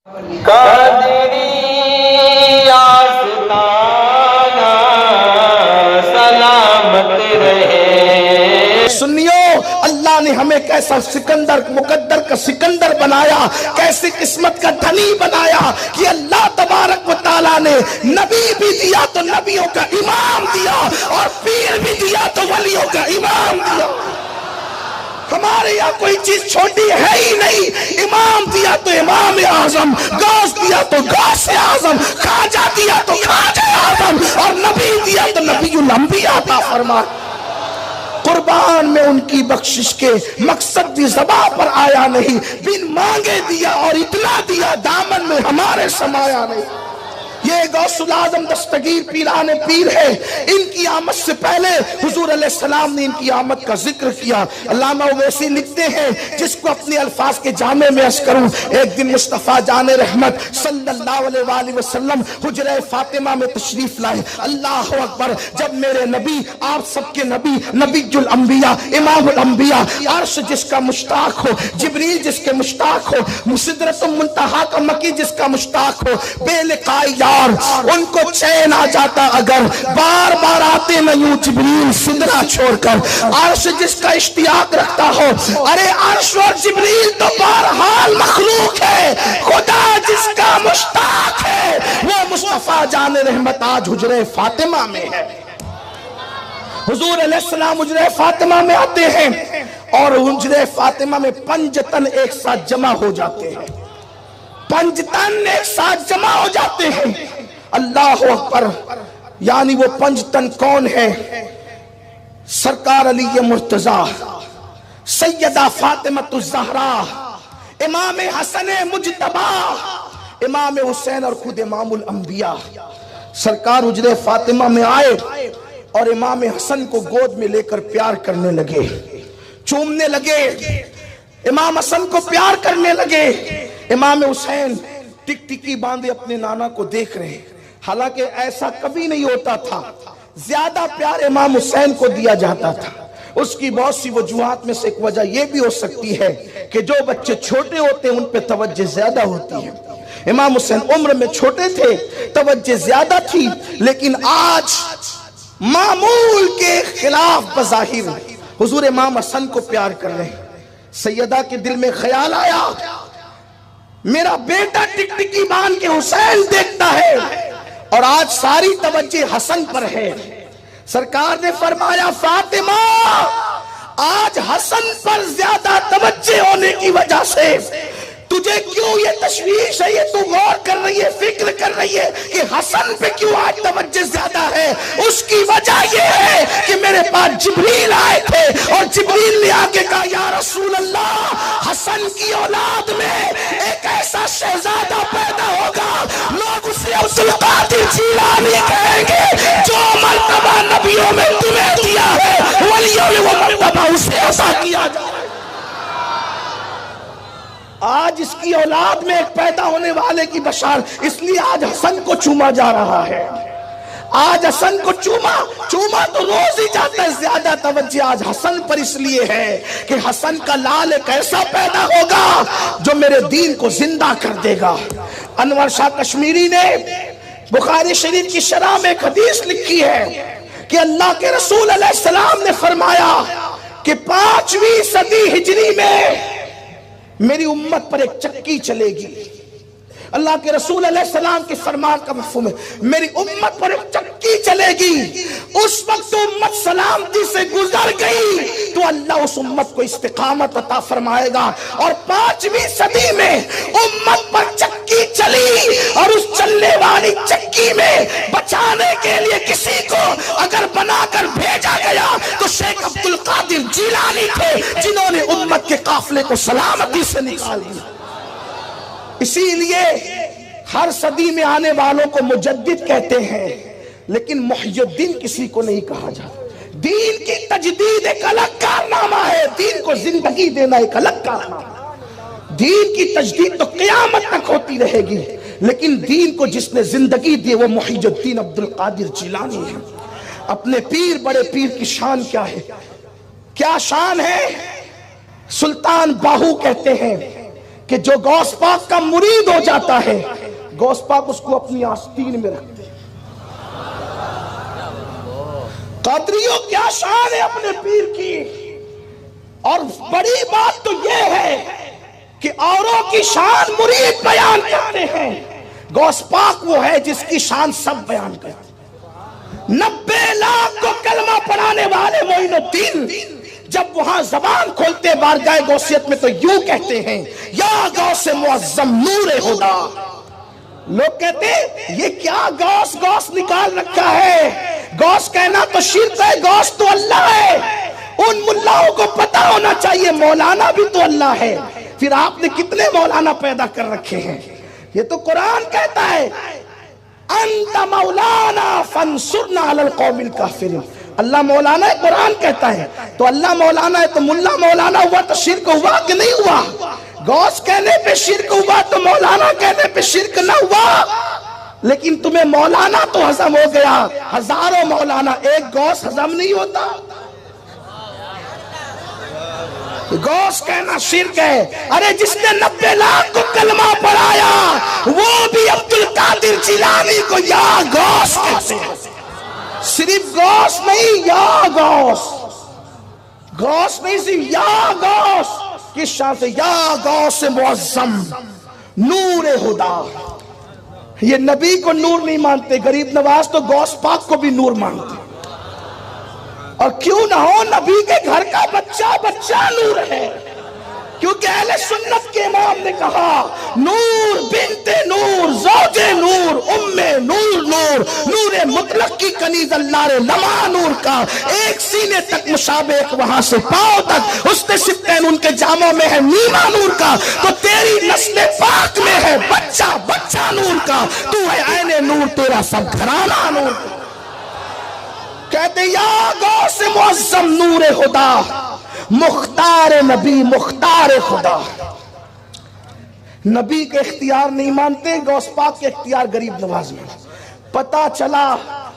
قادری آستانہ سلامت رہے۔ سنیو، اللہ نے ہمیں کیسا سکندر مقدر کا سکندر بنایا، کیسی قسمت کا دھنی بنایا کہ اللہ تبارک و تعالیٰ نے نبی بھی دیا تو نبیوں کا امام دیا، اور پیر بھی دیا تو ولیوں کا امام دیا۔ ہمارے یہاں کوئی چیز چھوٹی ہے ہی نہیں، امام دیا تو امام اعظم، غوث دیا تو غوث اعظم، خواجہ دیا تو خواجہ اعظم، اور نبی دیا تو نبی الانبیاء عطا فرما۔ قربان میں ان کی بخشش کے مقصد بھی زباں پر آیا نہیں، بن مانگے دیا اور اتنا دیا دامن میں ہمارے سمایا نہیں۔ یہ غوث العظم دستگیر پیران پیر ہے، ان کی آمد سے پہلے حضور علیہ السلام نے ان کی آمد کا ذکر کیا۔ علامہ اویسی لکھتے ہیں، جس کو اپنے الفاظ کے جامع میں عرض کروں، ایک دن مصطفیٰ جان رحمت صلی اللہ علیہ وآلہ وسلم حجرہ فاطمہ میں تشریف لائے۔ اللہ اکبر! جب میرے نبی، آپ سب کے نبی، نبی الانبیاء، امام الانبیاء، عرش جس کا مشتاق ہو، جبریل جس کے مشتاق ہو، سدرۃ المنتہا کا مکی جس کا مشتاق ہو، بے لقائی ان کو چین آ جاتا اگر بار بار آتے نہ یوں جبریل سدرہ چھوڑ کر۔ عرش جس کا اشتیاق رکھتا ہو، ارے عرش اور جبریل تو بہرحال مخلوق ہے، خدا جس کا مشتاق ہے وہ مصطفیٰ جان رحمت آج حجرہ فاطمہ میں ہے۔ حضور علیہ السلام حجرہ فاطمہ میں آتے ہیں اور حجرہ فاطمہ میں 5 تن ایک ساتھ جمع ہو جاتے ہیں، 5 تن ایک ساتھ جمع ہو جاتے ہیں۔ اللہ اکبر! یعنی وہ 5 تن کون ہے؟ سرکار علی مرتضیٰ، سیدہ فاطمۃ الزہرا، امام حسن مجتبی، امام حسین اور خود امام الانبیاء۔ سرکار حجرہ فاطمہ میں آئے اور امام حسن کو گود میں لے کر پیار کرنے لگے، چومنے لگے، امام حسن کو پیار کرنے لگے۔ امام حسین ٹک ٹکی باندھے اپنے نانا کو دیکھ رہے، حالانکہ ایسا کبھی نہیں ہوتا تھا، زیادہ پیار امام حسین کو دیا جاتا تھا۔ اس کی بہت سی وجوہات میں سے ایک وجہ یہ بھی ہو سکتی ہے کہ جو بچے چھوٹے ہوتے ہیں ان پہ توجہ زیادہ ہوتی ہے۔ امام حسین عمر میں چھوٹے تھے، توجہ زیادہ تھی، لیکن آج معمول کے خلاف بظاہر حضور امام حسن کو پیار کر رہے ہیں۔ سیدہ کے دل میں خیال آیا، میرا بیٹا ٹک ٹکی باندھ کے حسین دیکھتا ہے اور آج ساری توجہ حسن پر ہے۔ سرکار نے فرمایا، فاطمہ، آج حسن پر زیادہ توجہ ہونے کی وجہ سے تجھے کیوں یہ تشویش ہے، یہ تو غور کر رہی ہے، فکر کر رہی ہے کہ حسن پہ کیوں آج توجہ زیادہ ہے؟ اس کی وجہ یہ ہے کہ میرے پاس جبریل آئے تھے اور جبریل نے آ کے کہا، یا رسول اللہ، حسن کی اولاد میں ایک ایسا شہزادہ پیدا ہوگا، لوگ اسے عبد القادر جیلانی کہیں گے، جو مرتبہ نبیوں میں تمہیں دیا ہے ولیوں میں وہ مرتبہ اسے عطا کیا جائے۔ آج اس کی اولاد میں ایک پیدا ہونے والے کی بشارت، اس لیے آج حسن کو چوما جا رہا ہے۔ آج حسن کو چوما تو روز ہی جاتا ہے، زیادہ توجہ آج حسن پر اس لیے ہے کہ حسن کا لال ایک ایسا پیدا ہوگا جو میرے دین کو زندہ کر دے گا۔ انور شاہ کشمیری نے بخاری شریف کی شرح میں ایک حدیث لکھی ہے کہ اللہ کے رسول علیہ السلام نے فرمایا کہ 5ویں صدی ہجری میں میری امت پر ایک چکی چلے گی۔ اللہ کے رسول علیہ السلام کے فرمان کا مفہوم ہے، میری امت پر ایک چکی چلے گی۔ اس وقت امت سلامتی سے گزر گئی تو اللہ اس امت کو استقامت عطا فرمائے گا، اور 5ویں صدی میں امت پر چکی چلی، اور اس چلنے والی چکی میں بچانے کے لیے کسی کو اگر بنا کر بھیجا گیا تو شیخ عبد القادر جیلانی تھے، جنہوں نے امت کے قافلے کو سلامتی سے نکال دیا۔ اسی لیے ہر صدی میں آنے والوں کو مجدد کہتے ہیں، لیکن محی الدین کسی کو نہیں کہا جاتا۔ دین کی تجدید ایک الگ کارنامہ ہے، دین کو زندگی دینا ایک الگ کارنامہ۔ دین کی تجدید تو قیامت تک ہوتی رہے گی، لیکن دین کو جس نے زندگی دی وہ محی الدین عبد القادر جیلانی ہے۔ اپنے پیر، بڑے پیر کی شان کیا ہے؟ کیا شان ہے؟ سلطان باہو کہتے ہیں کہ جو غوث پاک کا مرید ہو جاتا ہے غوث پاک اس کو اپنی آستین میں رکھتے ہیں۔ قادریوں کیا شان ہے اپنے پیر کی، اور بڑی بات تو یہ ہے کہ اوروں کی شان مرید بیان کرتے ہیں، غوث پاک وہ ہے جس کی شان سب بیان کرتے ہیں۔ 90 لاکھ کو کلمہ پڑھانے والے معین الدین جب وہاں زبان کھولتے بارگاہ غوثیت میں تو یوں کہتے ہیں یا غوث معظم نور خدا۔ لوگ کہتے ہیں یہ کیا غوث غوث نکال رکھا ہے، غوث کہنا تو شرک ہے، غوث تو اللہ ہے۔ ان ملاؤں کو پتا ہونا چاہیے مولانا بھی تو اللہ ہے، پھر آپ نے کتنے مولانا پیدا کر رکھے ہیں؟ یہ تو قرآن کہتا ہے انت مولانا فانصرنا علی القوم الکافرین، اللہ مولانا ہے، قرآن کہتا ہے۔ تو اللہ مولانا ہے تو ملا مولانا ہوا تو شرک ہوا کہ نہیں ہوا؟ غوث کہنے پہ شرک ہوا تو مولانا کہنے پہ شرک نہ ہوا؟ لیکن تمہیں مولانا تو ہضم ہو گیا، ہزاروں مولانا، ایک غوث ہضم نہیں ہوتا؟ غوث کہنا شرک ہے۔ ارے جس نے 90 لاکھ کو کلمہ پڑھایا وہ بھی عبدالقادر جیلانی کو یا غوث کہتے ہیں۔ صرف غوث نہیں، یا غوث، غوث نہیں صرف یا غوث۔ کس شان سے؟ یا غوث معظم نور خدا۔ یہ نبی کو نور نہیں مانتے، غریب نواز تو غوث پاک کو بھی نور مانتے، اور کیوں نہ ہو، نبی کے گھر کا بچہ بچہ نور ہے، کیونکہ اہل سنت کے امام نے کہا نور بنت نور زوج نور ام نور نور، نور مطلق کی کنیز اللہ رے لما نور کا، ایک سینے تک مشابہ، ایک وہاں سے پاؤں تک، حسن ستین ان کے جاموں میں ہے نیما نور کا، تو تیری نسل پاک میں ہے بچہ بچہ نور کا، تو ہے عین نور، تیرا سب گھرانہ نور کا۔ کہتے یا غوث معظم نور خدا، مختار نبی مختار خدا۔ نبی کے اختیار نہیں مانتے، غوث پاک کے اختیار غریب نواز میں۔ پتا چلا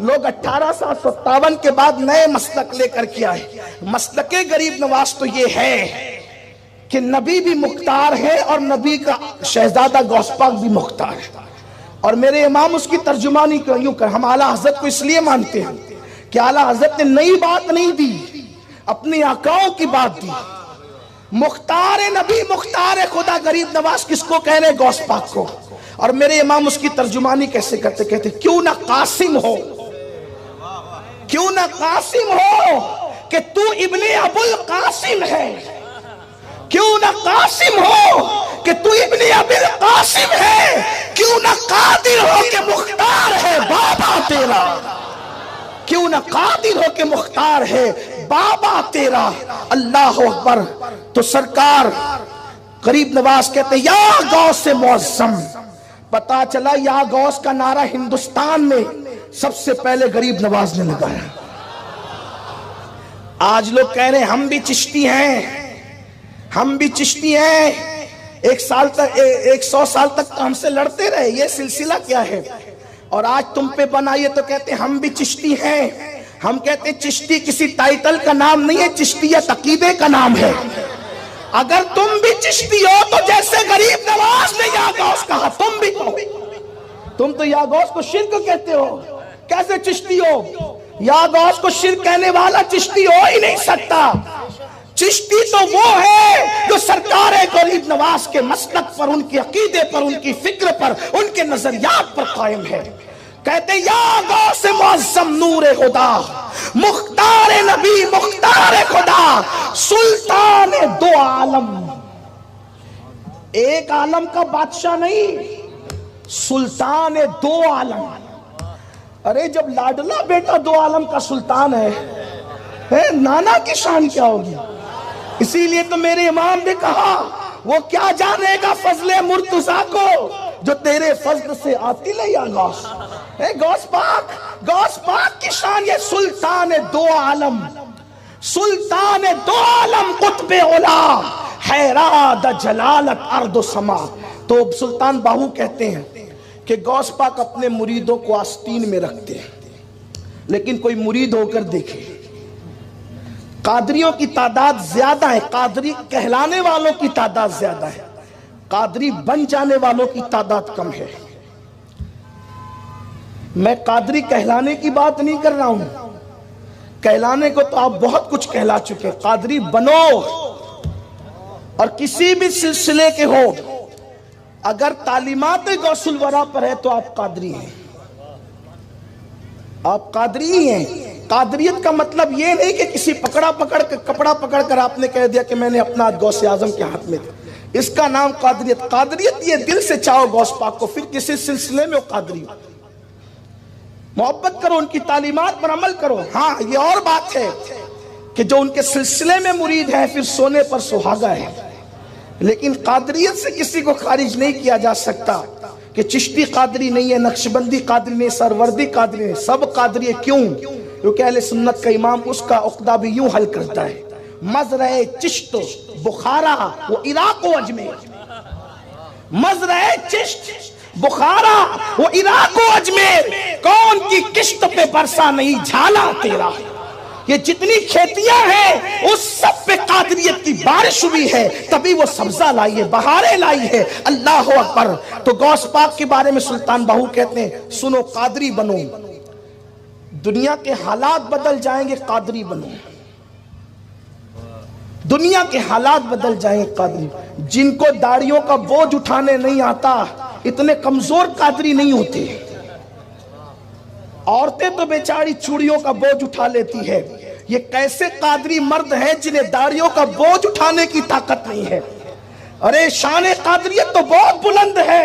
لوگ 1857 کے بعد نئے مسلک لے کر کے آئے۔ مسلک غریب نواز تو یہ ہے کہ نبی بھی مختار ہے اور نبی کا شہزادہ غوث پاک بھی مختار ہے، اور میرے امام اس کی ترجمانی یوں کر، ہم اعلیٰ حضرت کو اس لیے مانتے ہیں کہ اعلیٰ حضرت نے نئی بات نہیں دی، اپنی آقاؤں کی بات دی۔ مختار نبی مختار خدا غریب نواز کس کو کہہ رہے؟ غوث پاک کو۔ اور میرے امام اس کی ترجمانی کیسے کرتے؟ کہتے کیوں نہ قاسم ہو، کیوں نہ قاسم ہو کہ تو ابن ابو القاسم ہے، کیوں نہ قاسم ہو کہ تو ابن ابو القاسم ہے، کیوں نہ قادر ہو کہ مختار ہے بابا تیرا، کیوں نہ قادر ہو کہ مختار ہے بابا تیرا۔ اللہ اکبر۔ تو سرکار غریب نواز کہتے ہیں یا غوث معظم۔ پتا چلا یا غوث کا نعرہ ہندوستان میں سب سے پہلے غریب نواز نے لگایا۔ آج لوگ کہہ رہے ہیں ہم بھی چشتی ہیں، ہم بھی چشتی ہیں، 100 سال تک ہم سے لڑتے رہے، یہ سلسلہ کیا ہے؟ اور آج تم پہ بنائیے تو کہتے ہیں ہم بھی چشتی ہیں۔ ہم کہتے ہیں چشتی کسی ٹائٹل کا نام نہیں ہے، چشتیت عقیدے کا نام ہے۔ اگر تم بھی چشتی ہو تو جیسے غریب نواز نے یا غوث کہا تم بھی کہو۔ تم تو یا غوث کو شرک کہتے ہو، کیسے چشتی ہو؟ یا غوث کو شرک کہنے والا چشتی ہو ہی نہیں سکتا۔ چشتی تو وہ ہے جو سرکار غریب نواز کے مسلک پر، ان کے عقیدے پر، ان کی فکر پر، ان کے نظریات پر قائم ہے۔ کہتے یا غوث معظم نور خدا، مختار نبی مختار خدا، سلطان دو عالم، ایک عالم کا بادشاہ نہیں، سلطان دو عالم۔ ارے جب لاڈلا بیٹا دو عالم کا سلطان ہے، نانا کی شان کیا ہوگی؟ اسی لیے تو میرے امام نے کہا وہ کیا جانے گا فضل مرتضیٰ کو جو تیرے فضل سے آتی لے یا غوث۔ غوث پاک کی شان یہ سلطان دو عالم، سلطان دو عالم، قطب علا، حیراد جلالت ارض و سما۔ تو سلطان باہو کہتے ہیں کہ غوث پاک اپنے مریدوں کو آستین میں رکھتے ہیں، لیکن کوئی مرید ہو کر دیکھے قادریوں کی تعداد زیادہ ہے، قادری کہلانے والوں کی تعداد زیادہ ہے، قادری بن جانے والوں کی تعداد کم ہے. میں قادری کہلانے کی بات نہیں کر رہا ہوں. کہلانے کو تو آپ بہت کچھ کہلا چکے. قادری بنو اور کسی بھی سلسلے کے ہو, اگر تعلیمات غوث الورا پر ہے تو آپ قادری ہیں. آپ قادری ہی ہیں. قادریت کا مطلب یہ نہیں کہ کسی کپڑا پکڑ کر آپ نے کہہ دیا کہ میں نے اپنا غوث اعظم کے ہاتھ میں دیا. اس کا نام قادریت. قادریت یہ دل سے چاہو غوث پاک کو, پھر کسی سلسلے میں وہ قادری ہو. محبت کرو, ان کی تعلیمات پر عمل کرو. ہاں یہ اور بات ہے کہ جو ان کے سلسلے میں مرید ہیں پھر سونے پر سہاگا ہے. لیکن قادریت سے کسی کو خارج نہیں کیا جا سکتا کہ چشتی قادری نہیں ہے, نقشبندی قادری نہیں, سروردی قادری نہیں. سب قادری ہے. کیوں؟ کیونکہ اہل سنت کا امام اس کا عقدہ بھی یوں حل کرتا ہے, مزرع چشت بخارا و عراق و اجمیر. مزرع چشت بخارا وہ عراق و اجمیر, کون کی قسط پہ برسا نہیں جھالا تیرا. یہ جتنی کھیتیاں ہیں اس سب پہ قادریت کی بارش ہوئی ہے, تبھی وہ سبزہ لائی ہے, بہاریں لائی ہے. اللہ اکبر. تو غوث پاک کے بارے میں سلطان باہو کہتے ہیں سنو قادری بنو, دنیا کے حالات بدل جائیں گے, قادری بنو. دنیا کے حالات بدل جائیں گے, قادری. جن کو داڑیوں کا بوجھ اٹھانے نہیں آتا اتنے کمزور قادری نہیں ہوتے. عورتیں تو بیچاری چوڑیوں کا بوجھ اٹھا لیتی ہے. یہ کیسے قادری مرد ہیں جنہیں داڑیوں کا بوجھ اٹھانے کی طاقت نہیں ہے. ارے شان قادریت تو بہت بلند ہے.